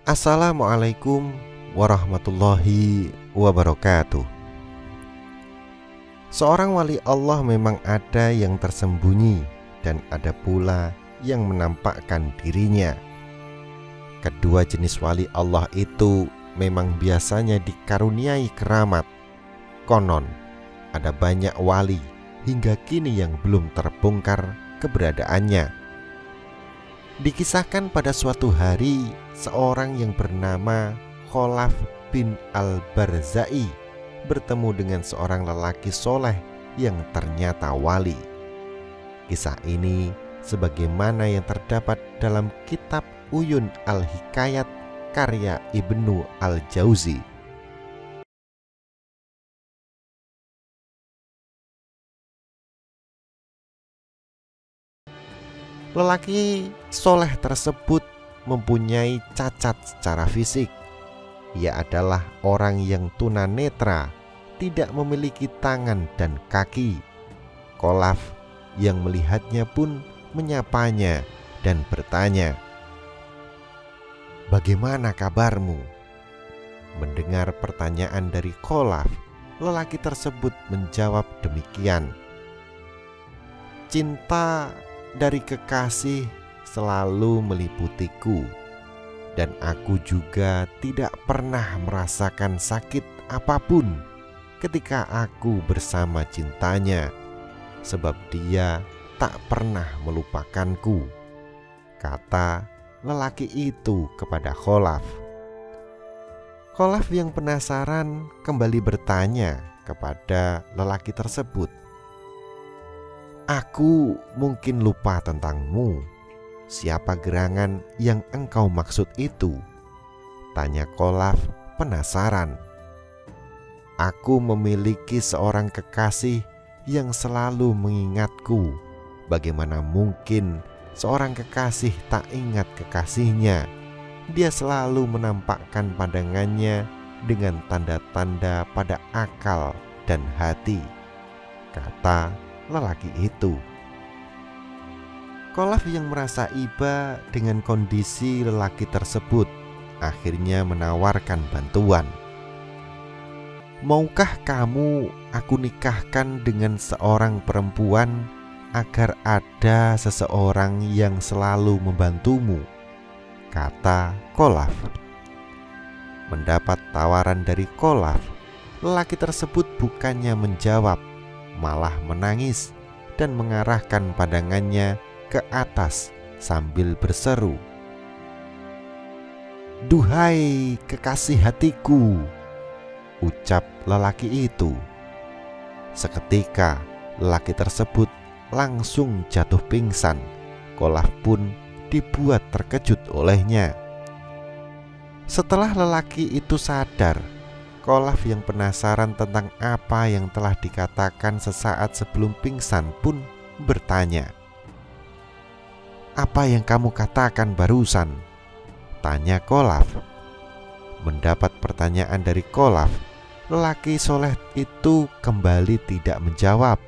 Assalamualaikum warahmatullahi wabarakatuh. Seorang wali Allah memang ada yang tersembunyi dan ada pula yang menampakkan dirinya. Kedua jenis wali Allah itu memang biasanya dikaruniai keramat. Konon ada banyak wali hingga kini yang belum terbongkar keberadaannya. Dikisahkan pada suatu hari, seorang yang bernama Khalaf bin Al-Barzai bertemu dengan seorang lelaki soleh yang ternyata wali. Kisah ini sebagaimana yang terdapat dalam kitab Uyun Al-Hikayat karya Ibnu Al-Jauzi. Lelaki soleh tersebut mempunyai cacat secara fisik. Ia adalah orang yang tunanetra, tidak memiliki tangan dan kaki. Khalaf yang melihatnya pun menyapanya dan bertanya, "Bagaimana kabarmu?" Mendengar pertanyaan dari Khalaf, lelaki tersebut menjawab demikian, "Cinta dari kekasih selalu meliputiku, dan aku juga tidak pernah merasakan sakit apapun ketika aku bersama cintanya, sebab dia tak pernah melupakanku," kata lelaki itu kepada Khalaf. Khalaf yang penasaran kembali bertanya kepada lelaki tersebut, "Aku mungkin lupa tentangmu. Siapa gerangan yang engkau maksud itu?" tanya Khalaf penasaran. "Aku memiliki seorang kekasih yang selalu mengingatku. Bagaimana mungkin seorang kekasih tak ingat kekasihnya? Dia selalu menampakkan pandangannya dengan tanda-tanda pada akal dan hati," kata lelaki itu. Khalaf yang merasa iba dengan kondisi lelaki tersebut akhirnya menawarkan bantuan. "Maukah kamu aku nikahkan dengan seorang perempuan agar ada seseorang yang selalu membantumu?" kata Khalaf. Mendapat tawaran dari Khalaf, lelaki tersebut bukannya menjawab, malah menangis dan mengarahkan pandangannya ke atas sambil berseru, "Duhai kekasih hatiku," ucap lelaki itu. Seketika lelaki tersebut langsung jatuh pingsan. Khalaf pun dibuat terkejut olehnya. Setelah lelaki itu sadar, Khalaf yang penasaran tentang apa yang telah dikatakan sesaat sebelum pingsan pun bertanya, "Apa yang kamu katakan barusan?" tanya Khalaf. Mendapat pertanyaan dari Khalaf, lelaki soleh itu kembali tidak menjawab.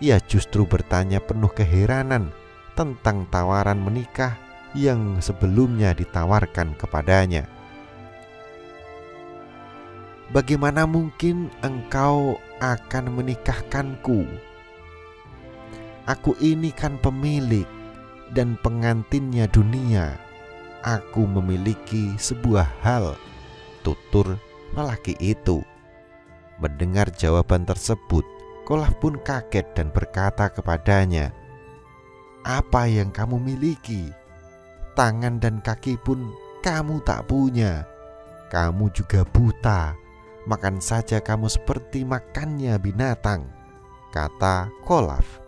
Ia justru bertanya penuh keheranan tentang tawaran menikah yang sebelumnya ditawarkan kepadanya. "Bagaimana mungkin engkau akan menikahkanku? Aku ini kan pemilik dan pengantinnya dunia. Aku memiliki sebuah hal," tutur lelaki itu. Mendengar jawaban tersebut, Khalaf pun kaget dan berkata kepadanya, "Apa yang kamu miliki? Tangan dan kaki pun kamu tak punya. Kamu juga buta. Makan saja kamu seperti makannya binatang," kata Khalaf.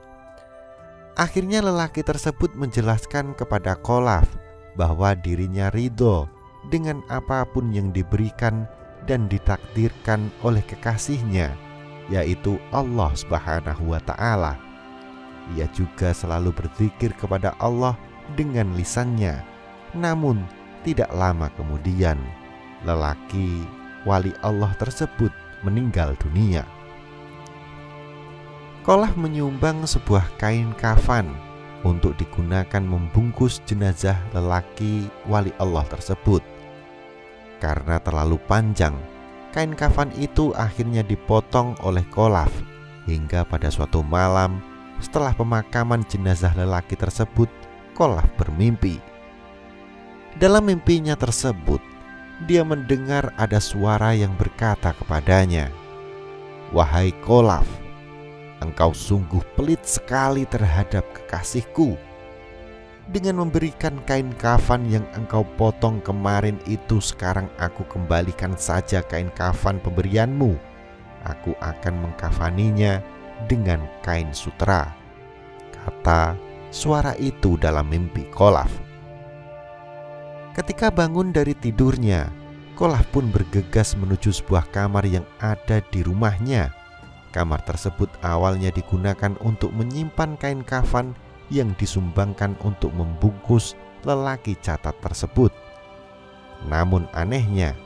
Akhirnya lelaki tersebut menjelaskan kepada Khalaf bahwa dirinya ridho dengan apapun yang diberikan dan ditakdirkan oleh kekasihnya, yaitu Allah Subhanahu wa Ta'ala. Ia juga selalu berzikir kepada Allah dengan lisannya. Namun tidak lama kemudian lelaki wali Allah tersebut meninggal dunia. Khalaf menyumbang sebuah kain kafan untuk digunakan membungkus jenazah lelaki wali Allah tersebut. Karena terlalu panjang, kain kafan itu akhirnya dipotong oleh Kholaf hingga pada suatu malam setelah pemakaman jenazah lelaki tersebut, Kholaf bermimpi. Dalam mimpinya tersebut, dia mendengar ada suara yang berkata kepadanya, "Wahai Kholaf, engkau sungguh pelit sekali terhadap kekasihku. Dengan memberikan kain kafan yang engkau potong kemarin itu, sekarang aku kembalikan saja kain kafan pemberianmu. Aku akan mengkafaninya dengan kain sutera," kata suara itu dalam mimpi Kholaf. Ketika bangun dari tidurnya, Kholaf pun bergegas menuju sebuah kamar yang ada di rumahnya. Kamar tersebut awalnya digunakan untuk menyimpan kain kafan yang disumbangkan untuk membungkus lelaki catat tersebut. Namun anehnya,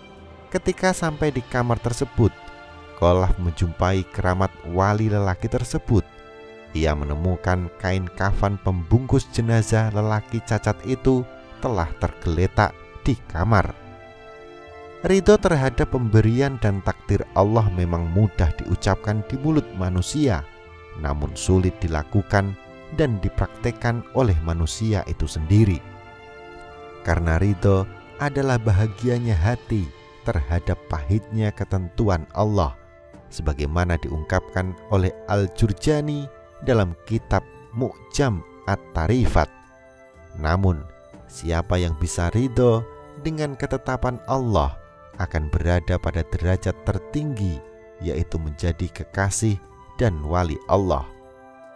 ketika sampai di kamar tersebut, Kholaf menjumpai keramat wali lelaki tersebut. Ia menemukan kain kafan pembungkus jenazah lelaki cacat itu telah tergeletak di kamar. Ridho terhadap pemberian dan takdir Allah memang mudah diucapkan di mulut manusia, namun sulit dilakukan dan dipraktekkan oleh manusia itu sendiri. Karena ridho adalah bahagianya hati terhadap pahitnya ketentuan Allah, sebagaimana diungkapkan oleh Al-Jurjani dalam kitab Mu'jam At-Tarifat. Namun, siapa yang bisa ridho dengan ketetapan Allah akan berada pada derajat tertinggi, yaitu menjadi kekasih dan wali Allah,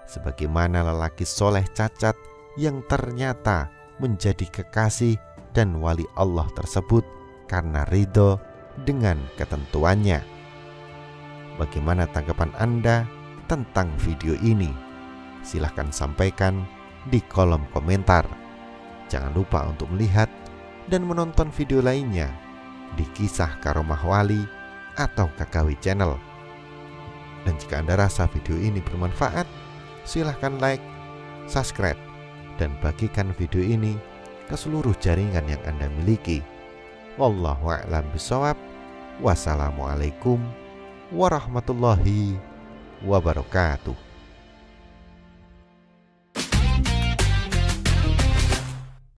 sebagaimana lelaki soleh cacat yang ternyata menjadi kekasih dan wali Allah tersebut karena ridho dengan ketentuannya. Bagaimana tanggapan Anda tentang video ini? Silahkan sampaikan di kolom komentar. Jangan lupa untuk melihat dan menonton video lainnya di Kisah Karomah Wali atau KKW Channel. Dan jika Anda rasa video ini bermanfaat, silahkan like, subscribe, dan bagikan video ini ke seluruh jaringan yang Anda miliki. Wallahu a'lam bishawab. Wassalamualaikum warahmatullahi wabarakatuh.